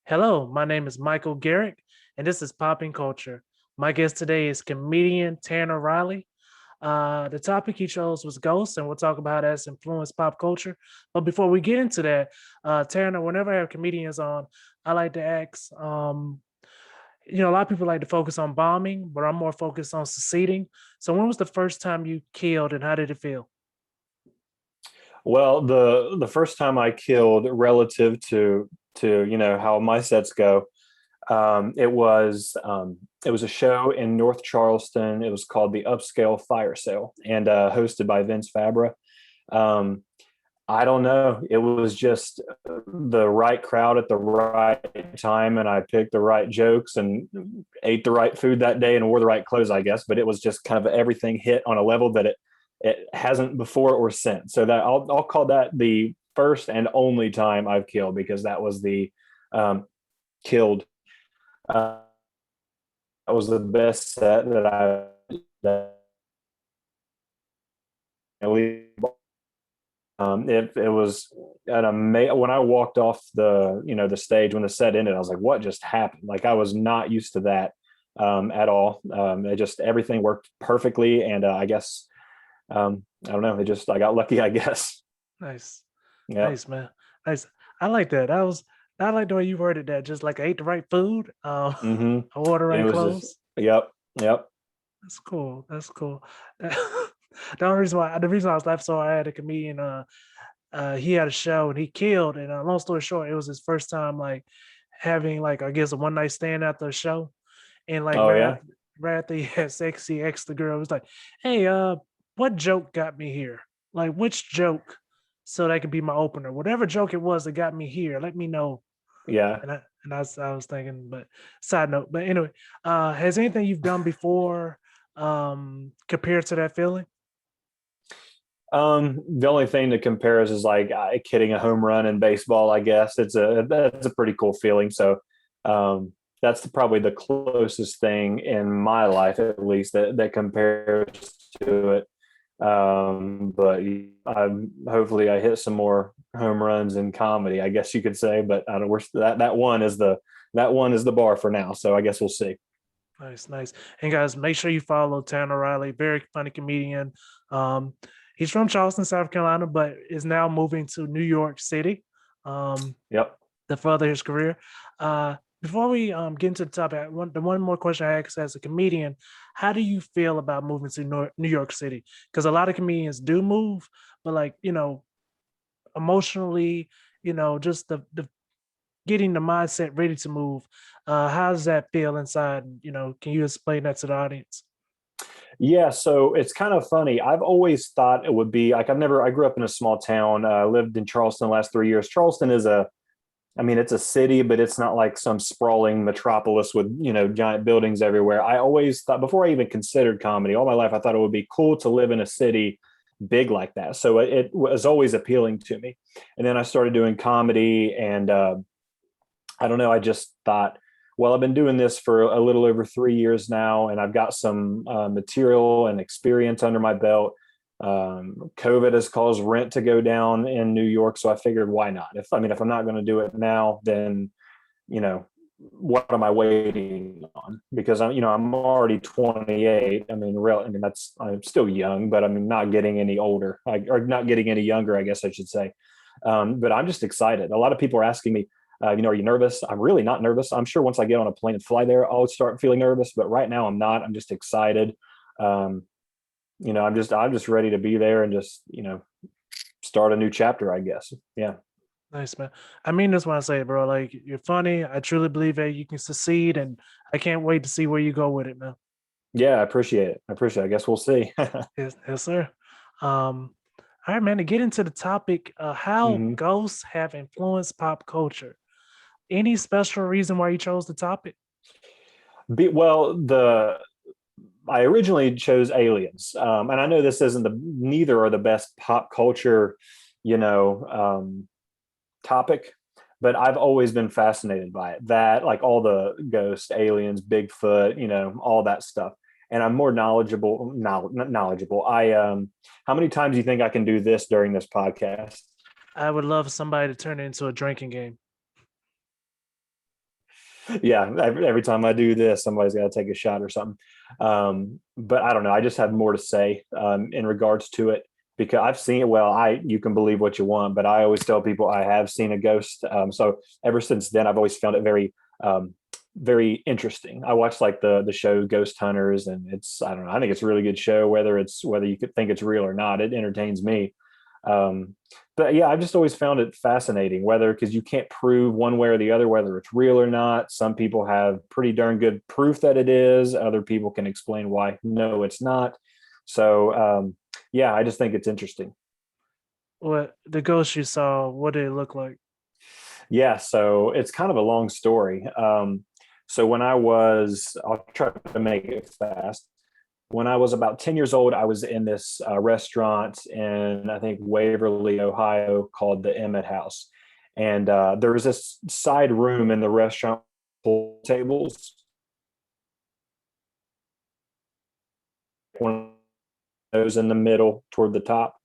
Hello, my name is Michael Garrick, and this is PoppinCulture. My guest today is comedian Tanner Riley. The topic he chose was ghosts, and we'll talk about how that's influenced pop culture. But before we get into that, Tanner, whenever I have comedians on, I like to ask, a lot of people like to focus on bombing, but I'm more focused on succeeding. So when was the first time you killed, and how did it feel? Well, the first time I killed relative to how my sets go, it was a show in North Charleston. It was called the Upscale Fire Sale and hosted by Vince Fabra. Um, I don't know. It was just the right crowd at the right time, and I picked the right jokes and ate the right food that day and wore the right clothes, I guess. But it was just kind of everything hit on a level that it hasn't before or since. So that I'll call that the first and only time I've killed because that was the killed. That was the best set that that it was an amazing. When I walked off the stage when the set ended, I was like, "What just happened?" Like I was not used to that at all. It just everything worked perfectly, and I guess I don't know. It just I got lucky, I guess. Nice, Yep. nice, man, nice. I like that. I like the way you worded that. Just like I ate the right food, Mm-hmm. I wore the It right was just clothes. yep, yep. That's cool. That's cool. The only reason why I was laughing so I had a comedian. He had a show and he killed. And long story short, it was his first time like having like I guess a one night stand after a show. And like Oh yeah. right after he had sex, he asked the girl, he was like, "Hey, what joke got me here? Like which joke, so that could be my opener. Whatever joke it was that got me here, let me know." Yeah. I was thinking, but side note. But anyway, has anything you've done before compared to that feeling? The only thing that compares is like hitting a home run in baseball. I guess that's a pretty cool feeling. So um, that's probably the closest thing in my life, at least that compares to it. But hopefully I hit some more home runs in comedy, I guess you could say. But I don't. That one is the bar for now. So I guess we'll see. Nice, nice. And guys, make sure you follow Tanner Riley, very funny comedian. Um, he's from Charleston, South Carolina, but is now moving to New York City um, Yep. to further his career. Before we get into the topic, the one more question I ask as a comedian: how do you feel about moving to New York City? Because a lot of comedians do move, but like emotionally, just the getting the mindset ready to move. How does that feel inside? Can you explain that to the audience? Yeah, so it's kind of funny. I've always thought it would be like I grew up in a small town. Lived in Charleston the last 3 years. Charleston is I mean, it's a city, but it's not like some sprawling metropolis with, giant buildings everywhere. I always thought, before I even considered comedy, all my life, I thought it would be cool to live in a city big like that. So it was always appealing to me. And then I started doing comedy, and I don't know. I just thought, well, I've been doing this for a little over 3 years now, and I've got some material and experience under my belt. COVID has caused rent to go down in New York, so I figured, why not? If I'm not going to do it now, then you know, what am I waiting on? Because I'm already 28. I'm still young, but I'm not getting any older, or not getting any younger, I guess I should say. But I'm just excited. A lot of people are asking me, are you nervous? I'm really not nervous. I'm sure once I get on a plane and fly there, I'll start feeling nervous. But right now, I'm not. I'm just excited. Um, I'm just ready to be there and just start a new chapter, I guess. Yeah. Nice, man. I mean this when I say it, bro. Like you're funny. I truly believe that you can succeed, and I can't wait to see where you go with it, man. Yeah, I appreciate it. I appreciate it. I guess we'll see. Yes, yes, sir. All right, man. To get into the topic, how hmm ghosts have influenced pop culture. Any special reason why you chose the topic? well, the I originally chose aliens, and I know this isn't the neither are the best pop culture, you know, topic, but I've always been fascinated by it. That like all the ghosts, aliens, Bigfoot, all that stuff. And I'm more knowledgeable. How many times do you think I can do this during this podcast? I would love somebody to turn it into a drinking game. Yeah, every time I do this, somebody's got to take a shot or something. But I don't know. I just have more to say in regards to it because I've seen it. Well, you can believe what you want, but I always tell people I have seen a ghost. So ever since then, I've always found it um, very interesting. I watch like the show Ghost Hunters, and I don't know. I think it's a really good show. Whether you could think it's real or not, it entertains me. Um, but yeah, I've just always found it fascinating, whether because you can't prove one way or the other whether it's real or not. Some people have pretty darn good proof that it is. Other people can explain why no, it's not. So yeah, I just think it's interesting. What the ghost you saw? What did it look like? Yeah, so it's kind of a long story. So I'll try to make it fast. When I was about 10 years old, I was in this restaurant in, I think, Waverly, Ohio, called the Emmett House. And there was this side room in the restaurant, pool tables, one of those in the middle toward the top.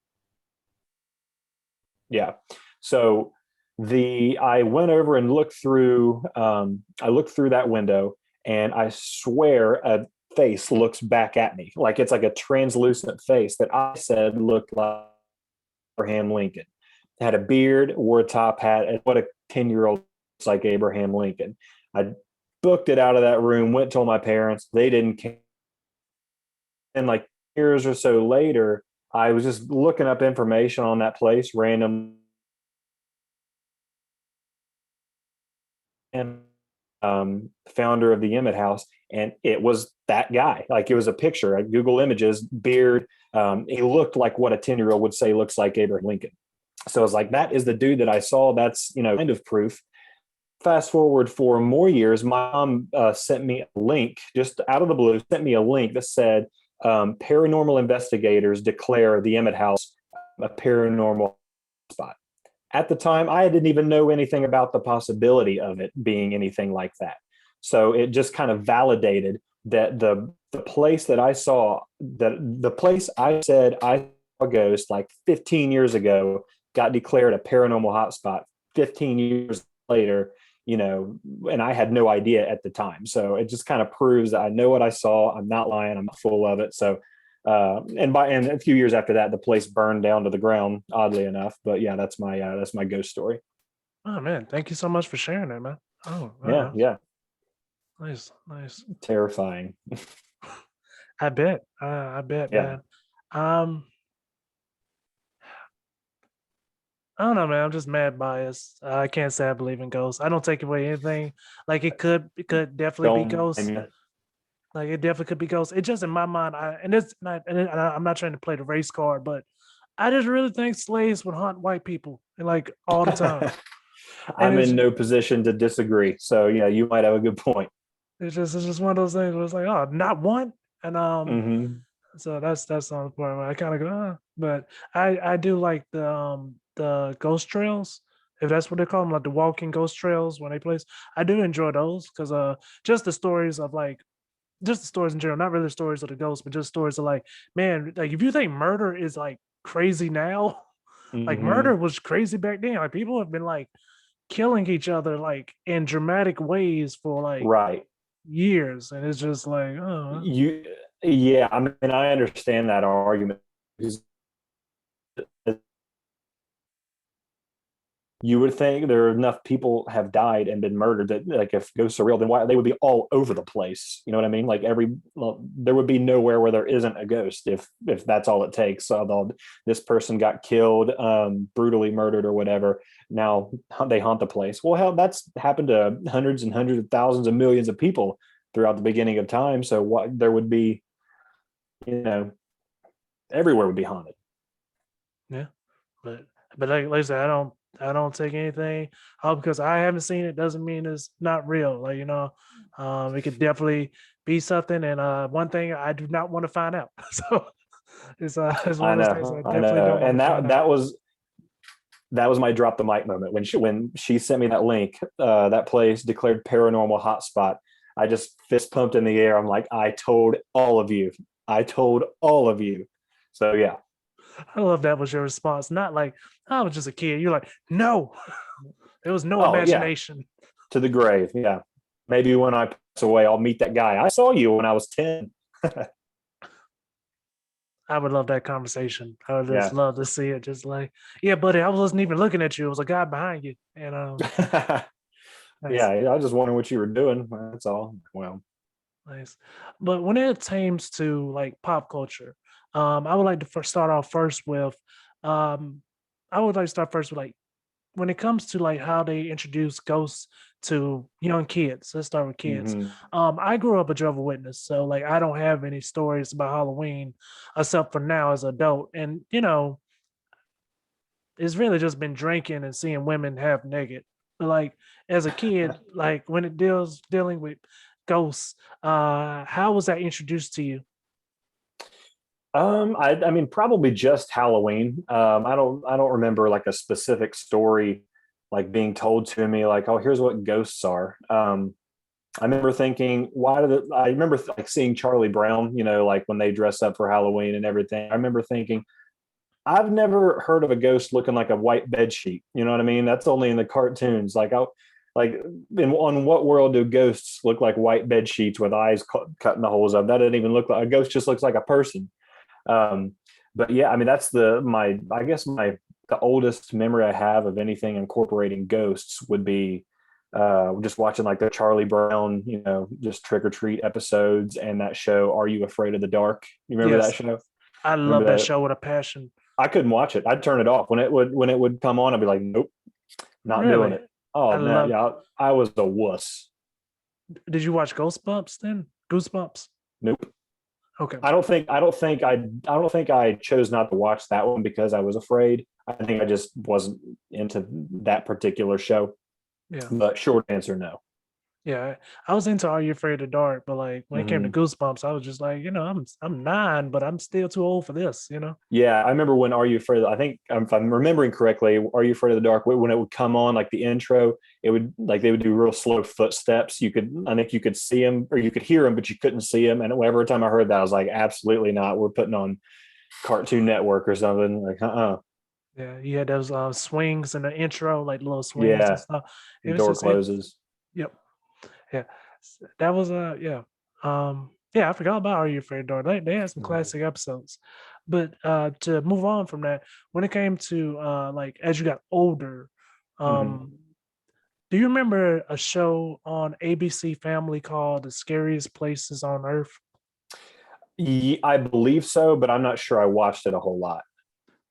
Yeah. So I went over and I looked through that window, and I swear a face looks back at me. Like it's like a translucent face that I said looked like Abraham Lincoln. Had a beard, wore a top hat, and what a 10-year-old looks like Abraham Lincoln. I booked it out of that room, went told my parents, they didn't care. And like years or so later, I was just looking up information on that place, random and founder of the Emmett House, and it was that guy. Like it was a picture, Google Images, beard. He looked like what a 10-year-old would say looks like Abraham Lincoln. So I was like, that is the dude that I saw. That's kind of proof. Fast forward for more years, my mom sent me a link just out of the blue. Sent me a link that said paranormal investigators declare the Emmett House a paranormal spot. At the time, I didn't even know anything about the possibility of it being anything like that. So it just kind of validated that the place that I saw, that the place I said I saw a ghost like 15 years ago, got declared a paranormal hotspot 15 years later, and I had no idea at the time. So it just kind of proves that I know what I saw. I'm not lying. I'm not full of it. So and a few years after that, the place burned down to the ground, oddly enough. But yeah, that's my ghost story. Oh man, thank you so much for sharing that, man. Oh, Yeah, yeah, nice, nice. terrifying. I bet. I bet, Yeah, man. Um, I don't know, man. I'm just mad biased. I can't say I believe in ghosts. I don't take away anything. Like it could definitely be don't ghosts. Like it definitely could be ghosts. It just in my mind, I'm not trying to play the race card, but I just really think slaves would haunt white people and like all the time. And I'm in no position to disagree. So yeah, you might have a good point. it's just one of those things where it's like, oh, not one. And Hmm. so that's on the part where I kind of go, but I do like the ghost trails, if that's what they call them, like the walking ghost trails when they place. I do enjoy those because just the stories of like just the stories in general, not really the stories of the ghosts, but just stories of like, man, like if you think murder is like crazy now, like murder Hmm. was crazy back then. Like people have been like killing each other like in dramatic ways for like Right. years, and it's just like, oh, You, yeah. I mean, I understand that argument because you would think there are enough people have died and been murdered that like if ghosts are real, then why they would be all over the place. You know what I mean? Like there would be nowhere where there isn't a ghost if that's all it takes. So this person got killed, brutally murdered or whatever. Now they haunt the place. Well, hell, that's happened to hundreds and hundreds of thousands of millions of people throughout the beginning of time. So what there would be, you know, everywhere would be haunted. yeah. But like I said, I don't take anything because I haven't seen it doesn't mean it's not real. Like it could definitely be something. And one thing I do not want to find out. So it's one I of those things I know, I definitely know, don't want and to find that out. that was my drop the mic moment when she sent me that link. That place declared paranormal hotspot. I just fist pumped in the air. I'm like, I told all of you. I told all of you. So yeah. I love that was your response. Not like I was just a kid. You're like, no, there was no Oh yeah. imagination. To the grave. Yeah. maybe when I pass away, I'll meet that guy. I saw you when I was 10. I would love that conversation. I would just Yeah. love to see it. Just like, yeah, buddy, I wasn't even looking at you. It was a guy behind you. And Yeah. nice, I was just wondering what you were doing. That's all. Well, nice. But when it comes to like pop culture, I would like to first start off first with, um, I would like to start first with like when it comes to like how they introduce ghosts to young kids. Let's start with kids. mhm. I grew up a Jehovah's Witness, so like I don't have any stories about Halloween except for now as an adult. And it's really just been drinking and seeing women half naked. But like as a kid, like when it dealing with ghosts, how was that introduced to you? I mean, probably just Halloween. I don't remember like a specific story like being told to me like, oh, here's what ghosts are. I remember thinking, I remember like seeing Charlie Brown, like when they dress up for Halloween and everything. I remember thinking, I've never heard of a ghost looking like a white bed sheet. You know what I mean? That's only in the cartoons. Like on what world do ghosts look like white bed sheets with eyes cutting the holes up? That doesn't even look like a ghost. Just looks like a person. Um, but yeah, I mean, that's I guess the oldest memory I have of anything incorporating ghosts would be just watching like the Charlie Brown, just trick or treat episodes and that show, Are You Afraid of the Dark? You remember that Yes, show? I Remember love that that? show with a passion. I couldn't watch it. I'd turn it off when it would come on. I'd be like, nope, not doing Really, it. Oh I man, love. yeah, I was a wuss. Did you watch Ghostbumps then? Goosebumps. Nope. Okay. I don't think I chose not to watch that one because I was afraid. I think I just wasn't into that particular show. Yeah. But short answer, no. Yeah. I was into Are You Afraid of the Dark, but like when it came to Hmm. Goosebumps, I was just like, I'm 9, but I'm still too old for this. Yeah, I remember when Are You Afraid of, I think if I'm remembering correctly, Are You Afraid of the Dark, when it would come on, like the intro, it would like they would do real slow footsteps. I think you could see them or you could hear them, but you couldn't see them. And every time I heard that, I was like, absolutely not. We're putting on Cartoon Network or something. Like, Yeah. You had those swings in the intro, like little swings and yeah, stuff. the It was door just it. closes. Yep. Yeah. That was yeah. Yeah, I forgot about Are You Afraid of the Dark. They had some Mhm. classic episodes. But to move on from that, when it came to like as you got older, Mhm. um do you remember a show on ABC Family called The Scariest Places on Earth? I believe so, but I'm not sure I watched it a whole lot.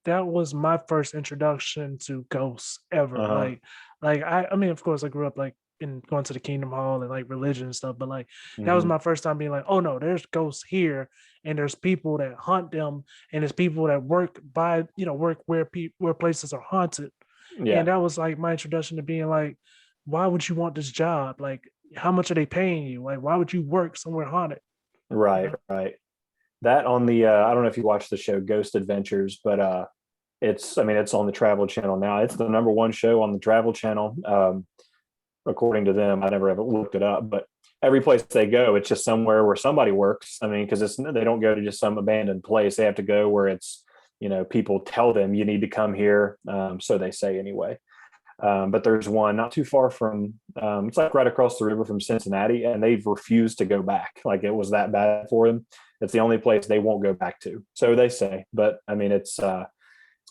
That was my first introduction to ghosts ever. Uh-huh. Like I mean, of course, I grew up like in going to the Kingdom Hall and like religion and stuff, but like that was Hmm. my first time being like, oh no, there's ghosts here, and there's people that hunt them, and there's people that work where where places are haunted, Yeah. and that was like my introduction to being like, why would you want this job? Like, how much are they paying you? Like, why would you work somewhere haunted? You Right, know? right. That on the I don't know if you watched the show Ghost Adventures, but I mean it's on the Travel Channel now. It's the number one show on the Travel Channel. According to them, I never ever looked it up, but every place they go, it's just somewhere where somebody works. I mean, because they don't go to just some abandoned place. They have to go where it's, people tell them you need to come here. So they say anyway. But there's one not too far from, it's like right across the river from Cincinnati, and they've refused to go back. Like it was that bad for them. It's the only place they won't go back to. So they say, but I mean, it's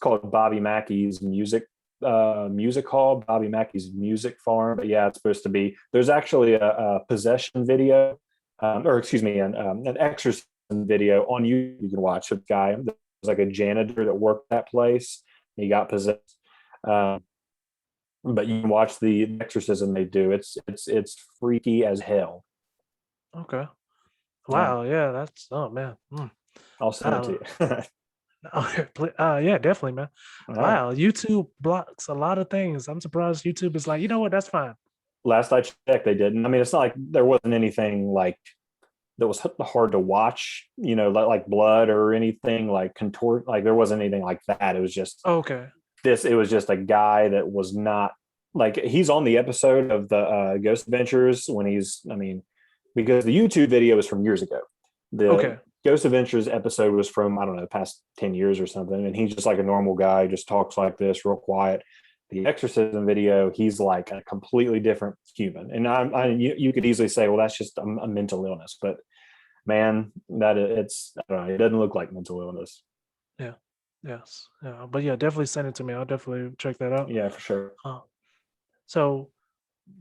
called Bobby Mackey's music hall, Bobby Mackey's music farm. But yeah, it's supposed to be. There's actually a possession video, or excuse me, an exorcism video on YouTube you can watch. A guy, there's like a janitor that worked that place. He got possessed. Um, but you can watch the exorcism they do. It's freaky as hell. Okay. Yeah, Wow. Yeah. That's oh man. I'll send it to Wow. you. Okay, yeah, definitely, man. All right. Wow, YouTube blocks a lot of things. I'm surprised YouTube is like, you know what, that's fine. Last I checked, they didn't. I mean, it's not like there wasn't anything like that was hard to watch, like blood or anything like contort. Like there wasn't anything like that. It was just Okay. this. It was just a guy that was not like he's on the episode of the Ghost Adventures when I mean, because the YouTube video is from years ago. The Okay. Ghost Adventures episode was from, I don't know, the past 10 years or something. And he's just like a normal guy, just talks like this real quiet. the exorcism video, he's like a completely different human. And you could easily say, well, that's just a mental illness, but man, I don't know, it doesn't look like mental illness. Yeah. Yes. Yeah. But yeah, definitely send it to me. I'll definitely check that out. Yeah, for sure. Uh, so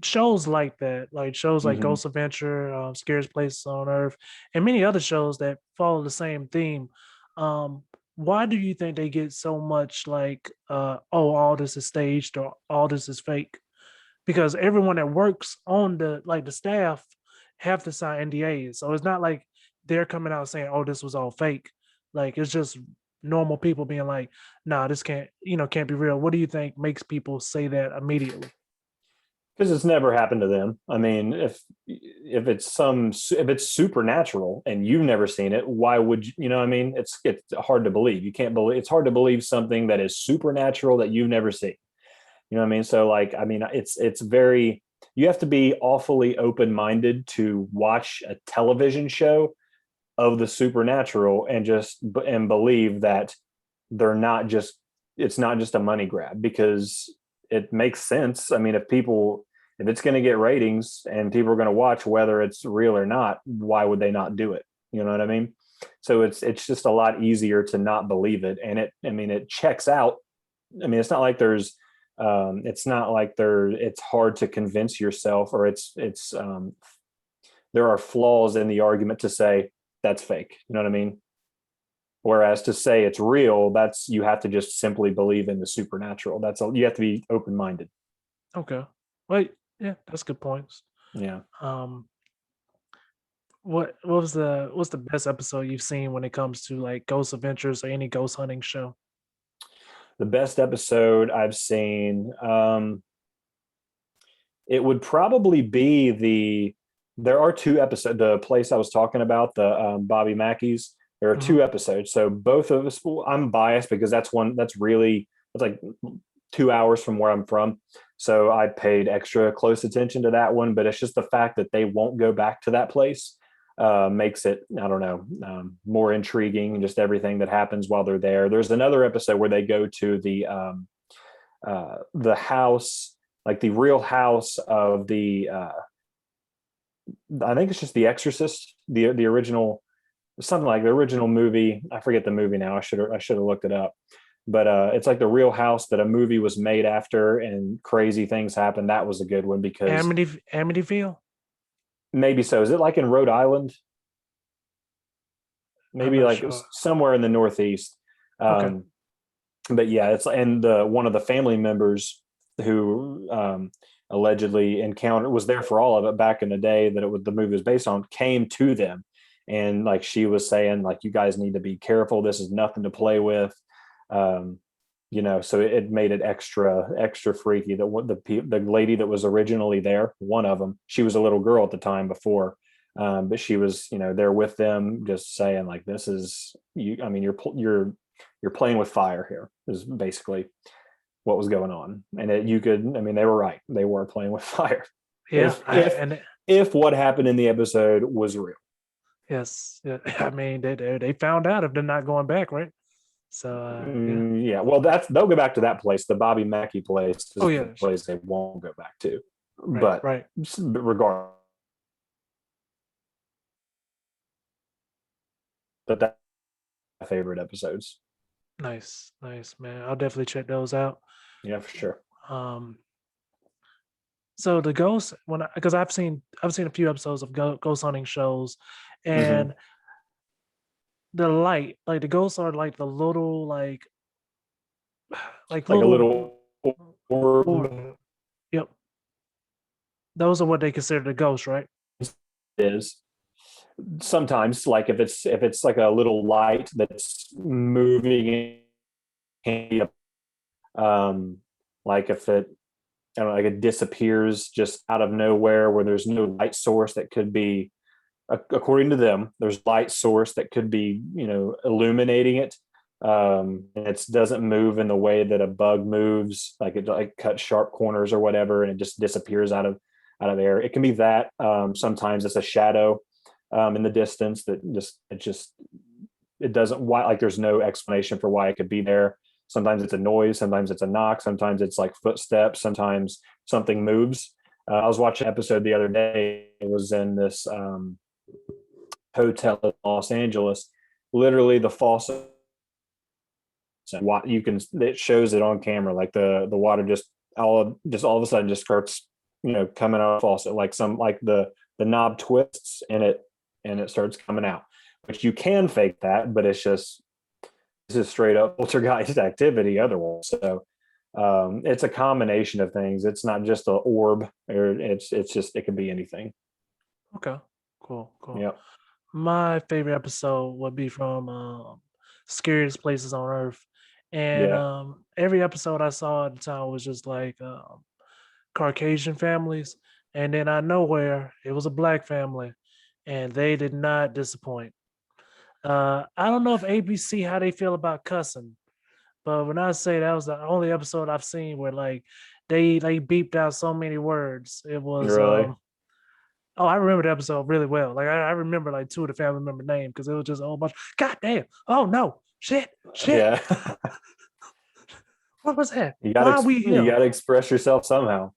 shows like that, like shows like Hmm. Ghost Adventure, Scariest Places on Earth, and many other shows that follow the same theme. Um, why do you think they get so much like, oh, all this is staged or all this is fake? Because everyone that works on the staff have to sign NDAs, so it's not like they're coming out saying, "Oh, this was all fake." Like it's just normal people being like, "Nah, this can't be real." What do you think makes people say that immediately? Because it's never happened to them. I mean, if it's supernatural and you've never seen it, why would you know what I mean? It's hard to believe. You can't believe It's hard to believe something that is supernatural that you've never seen. You know what I mean? So like, I mean, it's very, you have to be awfully open-minded to watch a television show of the supernatural and believe that they're not just it's not just a money grab, because it makes sense. I mean, if it's going to get ratings and people are going to watch whether it's real or not, why would they not do it? You know what I mean? So it's just a lot easier to not believe it. And it checks out. I mean, it's not like it's hard to convince yourself, or there are flaws in the argument to say that's fake. You know what I mean? Whereas to say it's real, you have to just simply believe in the supernatural. You have to be open minded. Okay, wait, yeah, that's good points. Yeah. Um, what's the best episode you've seen when it comes to like ghost adventures or any ghost hunting show? The best episode I've seen, it would probably be there are two episodes. The place I was talking about, the Bobby Mackey's, there are Mhm. two episodes. So both of us, I'm biased because it's like 2 hours from where I'm from. So I paid extra close attention to that one, but it's just the fact that they won't go back to that place makes it, I don't know, more intriguing. Just everything that happens while they're there. There's another episode where they go to the house, like the real house of I think it's just The Exorcist, the original, something like the original movie. I forget the movie now. I should have looked it up. But it's like the real house that a movie was made after, and crazy things happen. That was a good one because Amityville? maybe so. Is it like in Rhode Island? I'm Maybe not like sure. somewhere in the Northeast. Okay. Um, but yeah, it's and one of the family members who allegedly was there for all of it back in the day that the movie was based on, came to them, and like she was saying, like, you guys need to be careful. This is nothing to play with. Um, so it made it extra freaky that the lady that was originally there, one of them, she was a little girl at the time before, but she was there with them, just saying like, this is you. I mean, you're playing with fire here, is basically what was going on. And I mean, they were right. They were playing with fire. Yeah, If I if and if what happened in the episode was real. yes, yeah, I mean, they found out if they're not going back, right? So, yeah. Yeah, well, they'll go back to that place. The Bobby Mackey place Oh, is the yeah. place they won't go back to. Right, But right. regardless, that's my favorite episodes. Nice, nice, man. I'll definitely check those out. Yeah, for sure. Um, so the ghosts, because I've seen a few episodes of ghost hunting shows, Hmm. and the light, like the ghosts are like the little like Like a little little orb or yep. Those are what they consider the ghosts, right? is sometimes, like if it's like a little light that's moving, um, like if it I don't know, like it disappears just out of nowhere where there's no light source that could be, according to them, there's light source that could be, illuminating it. And it doesn't move in the way that a bug moves, like it like cuts sharp corners or whatever, and it just disappears out of air. It can be that. Sometimes it's a shadow in the distance that it doesn't, why, like there's no explanation for why it could be there. Sometimes it's a noise, sometimes it's a knock, sometimes it's like footsteps, sometimes something moves. I was watching an episode the other day. It was in this hotel in Los Angeles. Literally, the faucet, what you can, it shows it on camera, like the water just all of a sudden just starts, coming out of the faucet, like the knob twists and it starts coming out. Which you can fake that, but it's just straight up poltergeist activity otherwise. So it's a combination of things. It's not just an orb, or it's just, it could be anything. Okay. Cool. Cool. Yeah. My favorite episode would be from Scariest Places on Earth. And Yeah. every episode I saw at the time was just like Caucasian families. And then out of nowhere, it was a black family, and they did not disappoint. I don't know if ABC how they feel about cussing, but when I say that was the only episode I've seen where like they beeped out so many words. It was Really. oh, I remember the episode really well. Like I remember like two of the family member names because it was just a whole bunch. God damn! Oh no! Shit! Yeah. What was that? you Why gotta are we you here? gotta express yourself somehow.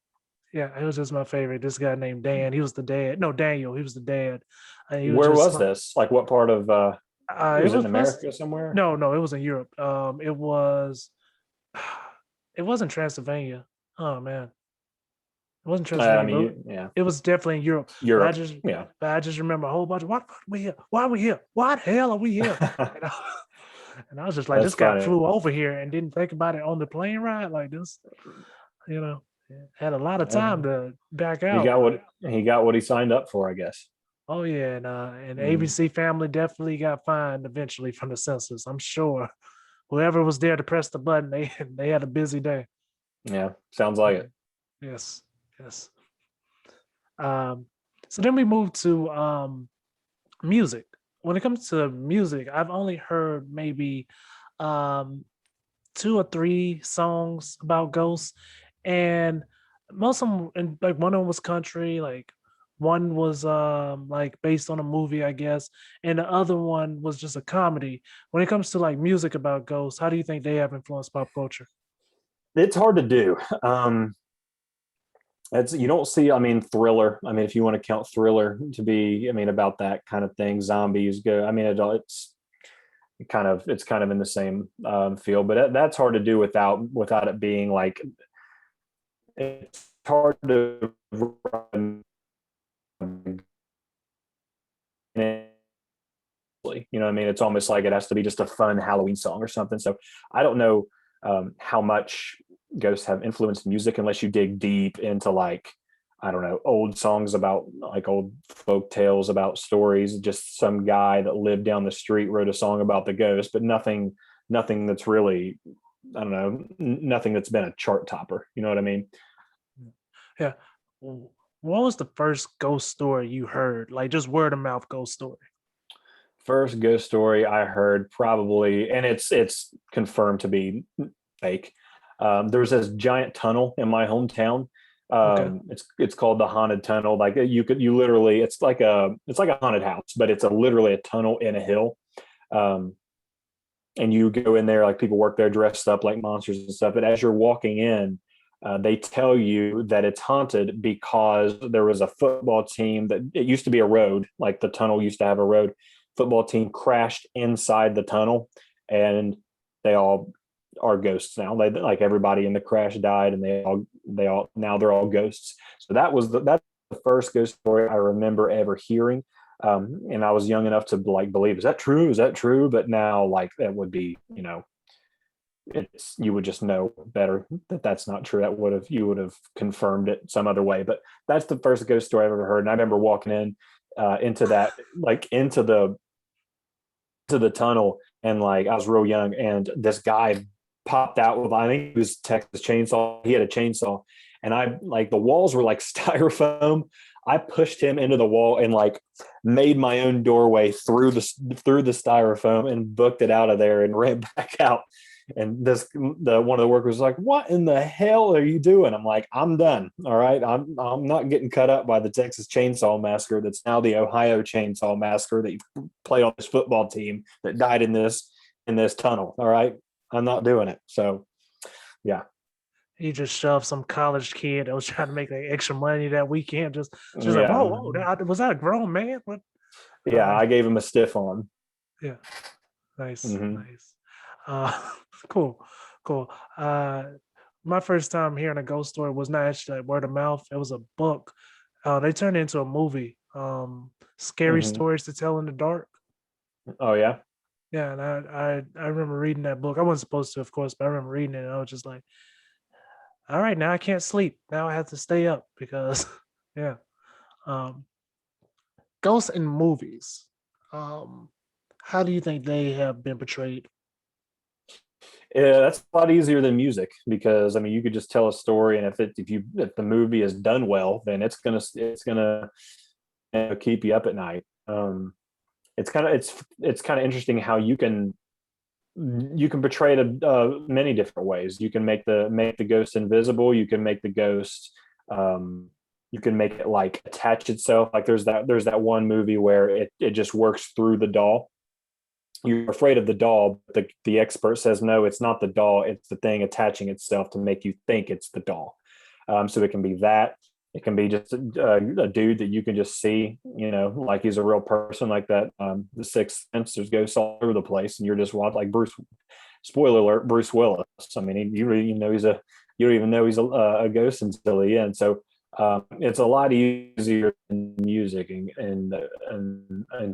Yeah, it was just my favorite. This guy named Dan. He was the dad. No, Daniel. He was the dad. And he was Where just was this? Like, what part of it was it in was first. America somewhere? No, it was in Europe. It was. It wasn't Transylvania. Oh man, it wasn't I Transylvania, mean, but yeah. it was definitely in Europe. But I Europe. just, Yeah. but I just remember a whole bunch of why the fuck are we here? Why are we here? Why the hell are we here? And I, and I was just like, That's this guy funny. flew over here and didn't think about it on the plane ride. Like this, you know, had a lot of time to back He out. got what he signed up for, I guess. Oh yeah, and Mm. ABC family definitely got fined eventually from the census. I'm sure whoever was there to press the button, they had a busy day. Yeah, sounds like it. Yes, yes. Um, so then we move to music. When it comes to music, I've only heard maybe um, two or three songs about ghosts, and most of them, and like one of them was country, like one was like based on a movie, I guess, and the other one was just a comedy. When it comes to like music about ghosts, how do you think they have influenced pop culture? It's hard to do. It's, you don't see, I mean, Thriller. I mean, if you want to count Thriller to be, I mean, about that kind of thing, zombies go. I mean, it's kind of in the same field, but that's hard to do without it being like, it's hard to run, you know what I mean? It's almost like it has to be just a fun Halloween song or something. So I don't know how much ghosts have influenced music unless you dig deep into, like, I don't know, old songs about, like, old folk tales about stories. Just some guy that lived down the street wrote a song about the ghost, but nothing that's really, I don't know, nothing that's been a chart topper. You know what I mean? Yeah. What was the first ghost story you heard? Like just word of mouth ghost story. First ghost story I heard, probably, and it's confirmed to be fake. There's this giant tunnel in my hometown. Okay. It's called the haunted tunnel. Like, you literally, it's like a haunted house, but it's literally a tunnel in a hill. Um, and you go in there, like, people work there dressed up like monsters and stuff. But as you're walking in, they tell you that it's haunted because there was a football team that, it used to be a road, like the tunnel used to have a road. Football team crashed inside the tunnel, and they all are ghosts now. They, like, everybody in the crash died, and they all now they're all ghosts. So that's the first ghost story I remember ever hearing. And I was young enough to, like, believe, is that true? Is that true? But now, like, that would be, you would just know better that that's not true. You would have confirmed it some other way. But that's the first ghost story I've ever heard. And I remember walking in into that, like, into the tunnle, and, like, I was real young, and this guy popped out with, I think it was Texas chainsaw. He had a chainsaw, and I, like, the walls were like styrofoam. I pushed him into the wall and, like, made my own doorway through the styrofoam and booked it out of there and ran back out. And the one of the workers was like, "What in the hell are you doing?" I'm like, "I'm done. All right, I'm not getting cut up by the Texas Chainsaw Massacre. That's now the Ohio Chainsaw Massacre that you played on this football team that died in this tunnel. All right." I'm not doing it. So yeah. He just shoved some college kid that was trying to make that extra money that weekend. Just like, Yeah. whoa, whoa, was that a grown man? What? Yeah. Um, I gave him a stiff on. yeah, nice, Hmm. nice. Uh, cool, cool. My first time hearing a ghost story was not actually like word of mouth. It was a book. They turned it into a movie. Scary Hmm. stories to tell in the dark. Oh yeah. Yeah, and I remember reading that book. I wasn't supposed to, of course, but I remember reading it. And I was just like, all right, now I can't sleep. Now I have to stay up because, yeah. Um, Ghosts in movies. Um, how do you think they have been portrayed? Yeah, that's a lot easier than music because I mean you could just tell a story, and if the movie is done well, then it's gonna keep you up at night. It's kind of interesting how you can portray it many different ways. You can make the ghost invisible. You can make the ghost. Um, you can make it like attach itself. Like there's that one movie where it just works through the doll. You're afraid of the doll, but the expert says no, it's not the doll, it's the thing attaching itself to make you think it's the doll. So it can be that. It can be just a dude that you can just see, like he's a real person, like that. The Sixth Sense, there's ghosts all over the place, and you're just watching like Bruce. Spoiler alert: Bruce Willis. I mean, you don't even know he's a ghost until the end. So it's a lot easier than music and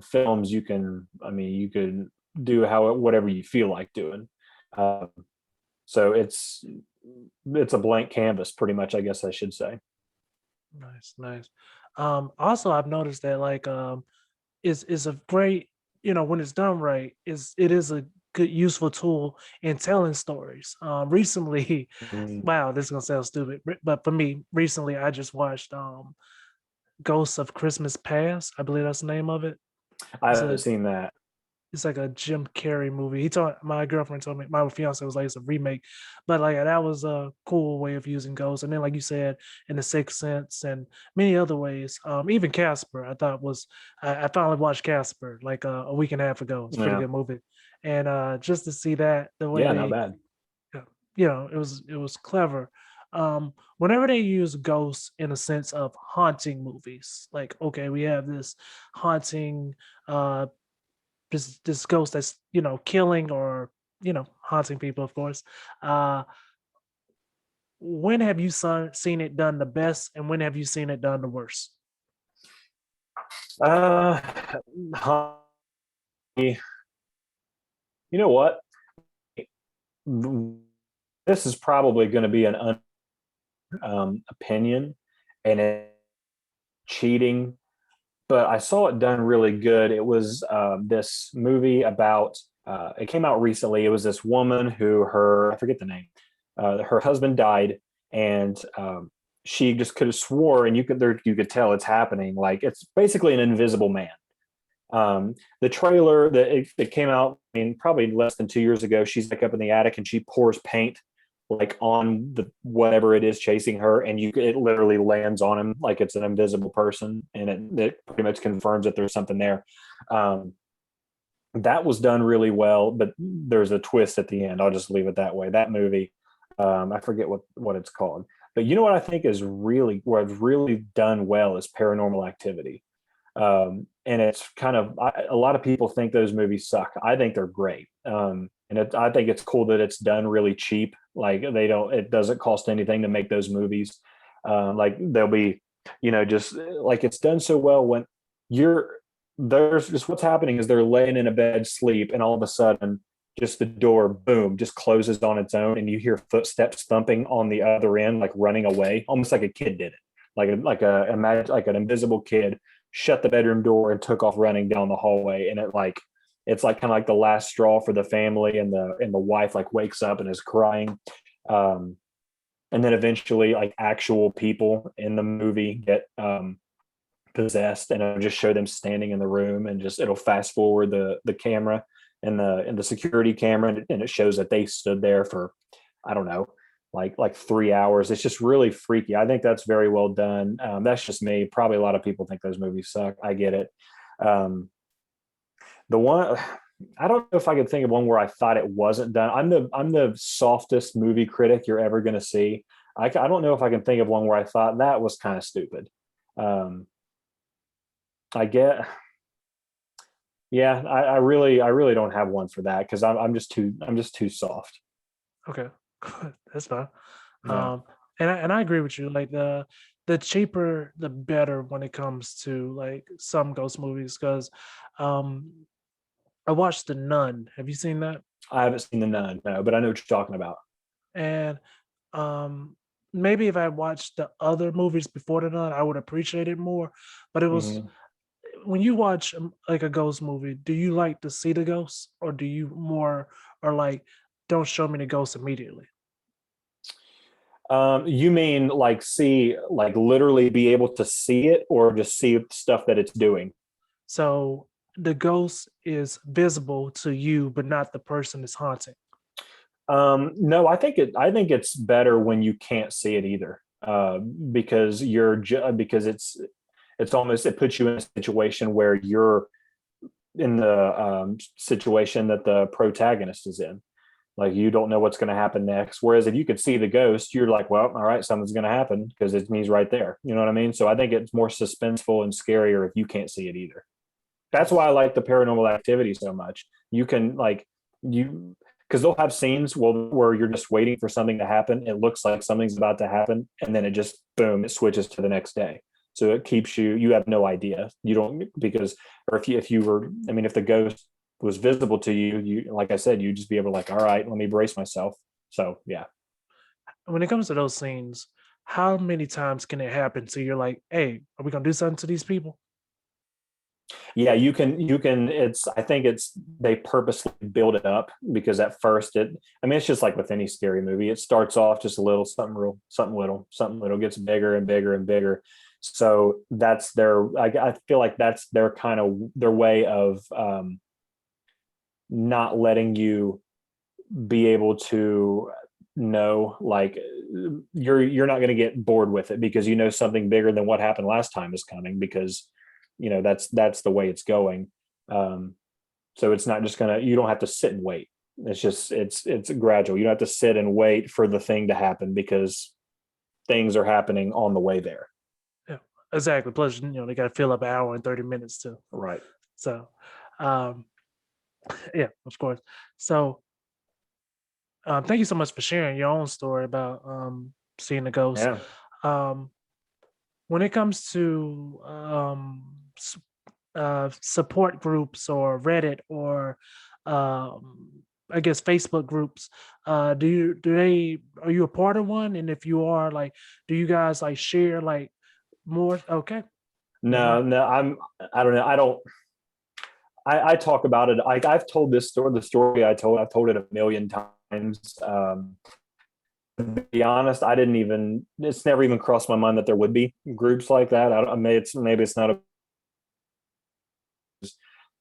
films. You could do whatever you feel like doing. Um, so it's a blank canvas, pretty much. I guess I should say. Nice, nice. Also, I've noticed that like is a great, when it's done right, it is a good useful tool in telling stories. Recently, Mm, wow, this is gonna sound stupid, but for me, recently I just watched Ghosts of Christmas Past. I believe that's the name of it. I It's haven't a seen that. it's like a Jim Carrey movie. My girlfriend told me, my fiance was like, it's a remake, but like that was a cool way of using ghosts. And then, like you said, in The Sixth Sense and many other ways, even Casper, I thought was, I finally watched Casper like a week and a half ago. It's a pretty Yeah, good movie, and just to see that the way yeah, not they, bad. it was clever. Whenever they use ghosts in a sense of haunting movies, like okay, we have this haunting uh this ghost that's killing or haunting people, of course. uh when have you seen it done the best, and when have you seen it done the worst? Uh, you know what? This is probably going to be an opinion, and it cheating, but I saw it done really good. It was this movie about. It came out recently. It was this woman who I forget the name. Her husband died, and she just could have swore, and you could tell it's happening. Like it's basically an invisible man. The trailer that came out, I mean, probably less than 2 years ago. She's like up in the attic, and she pours paint like on the whatever it is chasing her, and it literally lands on him like it's an invisible person, and it pretty much confirms that there's something there. Um, that was done really well, but there's a twist at the end. I'll just leave it that way. That movie, I forget what it's called, but you know what I think is really what really done well is Paranormal Activity. And it's kind of a lot of people think those movies suck. I think they're great. And I think it's cool that it's done really cheap. Like it doesn't cost anything to make those movies. Like they'll be, just like it's done so well when you're there's just what's happening is they're laying in a bed sleep, and all of a sudden just the door boom just closes on its own, and you hear footsteps thumping on the other end, like running away, almost like a kid did it, imagine like an invisible kid shut the bedroom door and took off running down the hallway, and it's like kind of like the last straw for the family, and the wife like wakes up and is crying. um and then eventually like actual people in the movie get possessed, and it'll just show them standing in the room, and just it'll fast forward the camera and the security camera, and it shows that they stood there for, I don't know, like 3 hours. It's just really freaky. I think that's very well done. That's just me. Probably a lot of people think those movies suck. I get it. um the one I don't know if I could think of one where I thought it wasn't done. I'm the softest movie critic you're ever going to see. I don't know if I can think of one where I thought that was kind of stupid. Um, I get, yeah, I really don't have one for that because I'm just too soft. Okay, that's fine. Yeah. Um, and I agree with you. Like the cheaper, the better when it comes to like some ghost movies. Because um, I watched The Nun. Have you seen that? I haven't seen the Nun, no, but I know what you're talking about. And um, maybe if I watched the other movies before The Nun, I would appreciate it more. But it was Hmm. when you watch like a ghost movie, do you like to see the ghosts, or do you more or like don't show me the ghost immediately? You mean like see, like literally be able to see it, or just see stuff that it's doing? So the ghost is visible to you, but not the person that's haunting. No, I think it's better when you can't see it either, because because it's almost, it puts you in a situation where you're in the situation that the protagonist is in. Like you don't know what's going to happen next. Whereas if you could see the ghost, you're like, well, all right, something's going to happen because it means right there. You know what I mean? So I think it's more suspenseful and scarier if you can't see it either. That's why I Nice. like the Paranormal Activity so much. You can like you because they'll have scenes where you're just waiting for something to happen. It looks like something's about to happen, and then it just boom, it switches to the next day. So it keeps you. You have no idea. You don't because or if you were. I mean, if the ghost was visible to you, you like I said, you'd just be able to like, all right, let me brace myself. So yeah. When it comes to those scenes, how many times can it happen? So you're like, hey, are we gonna do something to these people? Yeah, you can it's I think it's they purposely build it up because at first I mean it's just like with any scary movie. It starts off just a little something real, something little gets bigger and bigger and bigger. So that's I feel like that's their kind of their way of not letting you be able to know like you're not going to get bored with it because you know something bigger than what happened last time is coming because that's the way it's going. um so it's not just gonna, you don't have to sit and wait. It's just it's gradual. You don't have to sit and wait for the thing to happen because things are happening on the way there. Yeah, exactly. Plus, they got to fill up an hour and 30 minutes too. Right. So, um, yeah, of course. So, thank you so much for sharing your own story about seeing the ghost. Yeah. Um, when it comes to support groups or Reddit or I guess Facebook groups, are you a part of one? And if you are, like, do you guys like share like more? Okay. Hmm. No, I don't know. I talk about it. I've told this story, the story I've told it a million times. To be honest, it's never even crossed my mind that there would be groups like that. Maybe it's not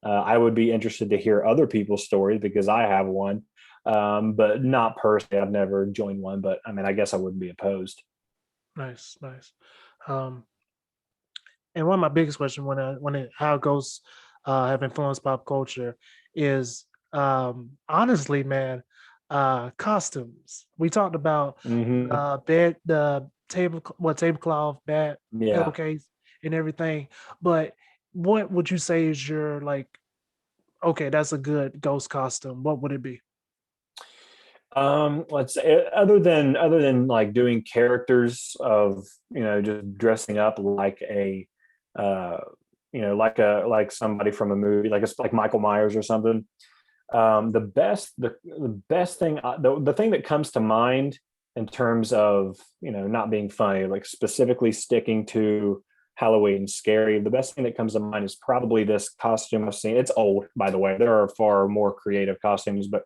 I would be interested to hear other people's stories because I have one, but not personally. I've never joined one, but I mean, I guess I wouldn't be opposed. Nice, nice. Um, and one of my biggest questions how ghosts have influenced pop culture is honestly, man, costumes. We talked about Hmm. the tablecloth, bed, Yeah. pillowcase, and everything. But what would you say is your like? Okay, that's a good ghost costume. What would it be? Let's say other than like doing characters of just dressing up like a uh like somebody from a movie, like it's like Michael Myers or something. The best thing, the thing that comes to mind in terms of not being funny, like specifically sticking to Halloween scary, the best thing that comes to mind is probably this costume I've seen. It's old, by the way. There are far more creative costumes, but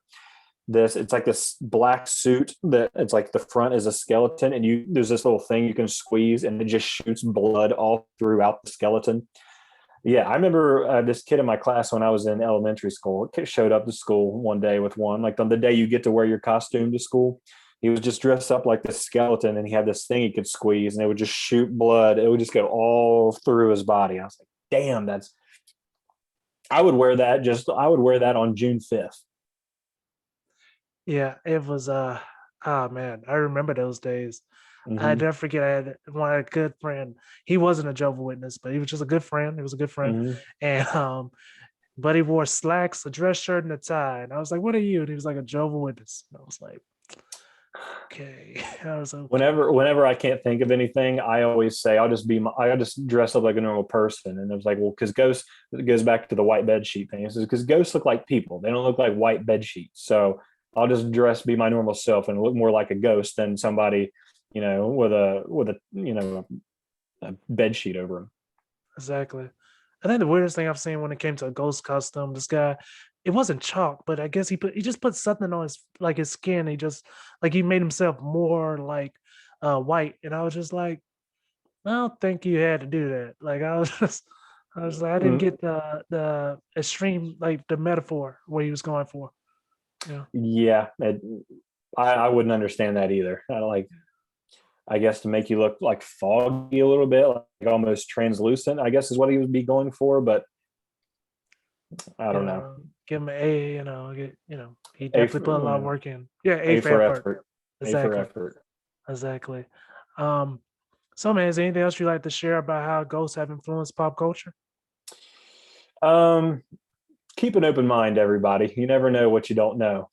it's like this black suit that it's like the front is a skeleton, and there's this little thing you can squeeze and it just shoots blood all throughout the skeleton. Yeah, I remember this kid in my class when I was in elementary school. Showed up to school one day with one, like on the day you get to wear your costume to school. He was just dressed up like this skeleton, and he had this thing he could squeeze, and it would just shoot blood. It would just go all through his body. I was like, "Damn, that's I would wear that. I would wear that on June 5th. Yeah, it was oh man, I remember those days. I Mm-hmm. never forget I had one good friend. He wasn't a Jehovah's Witness, but he was just a good friend. He was a good friend. Mm-hmm. And but he wore slacks, a dress shirt, and a tie. And I was like, "What are you?" And he was like, "A Jehovah's Witness." And I was like, "Okay." I was okay. Whenever I can't think of anything, I always say I'll just dress up like a normal person. And it was like, well, because ghosts, it goes back to the white bed sheet thing. It says because ghosts look like people, they don't look like white bed sheets. So I'll just be my normal self and look more like a ghost than somebody, with a a bed sheet over them. Exactly. I think the weirdest thing I've seen when it came to a ghost costume, this guy, it wasn't chalk, but I guess he just put something on his skin. He just like he made himself more like white. And I was just like, I don't think you had to do that. Like I was like, I didn't Mm, get the extreme like the metaphor where he was going for. Yeah. yeah, I wouldn't understand that either. I guess to make you look like foggy a little bit, like almost translucent, I guess is what he would be going for, but I don't know. Give him an A, he A definitely for, put a lot of work in. Yeah, A A for for effort. effort. A for Exactly. effort. Exactly. Um, so man, is there anything else you'd like to share about how ghosts have influenced pop culture? Um, Keep an open mind, everybody. You never know what you don't know.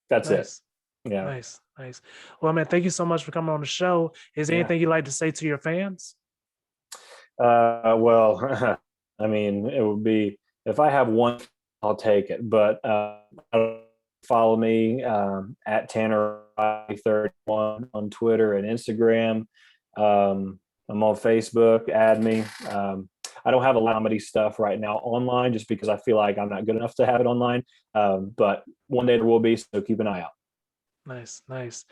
That's it. Nice. Yeah. Nice. Nice. Well, man, thank you so much for coming on the show. Is there Yeah. anything you'd like to say to your fans? Well, I mean, it would be if I have one, I'll take it. But follow me at Tanner31 on Twitter and Instagram. I'm on Facebook. Add me. I don't have a lot of comedy stuff right now online just because I feel like I'm not good enough to have it online. But one day there will be, so keep an eye out. Nice, nice.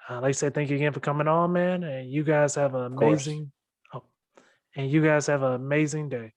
Like I said, thank you again for coming on, man. And you guys have an Of course. amazing, oh, and you guys have an amazing day.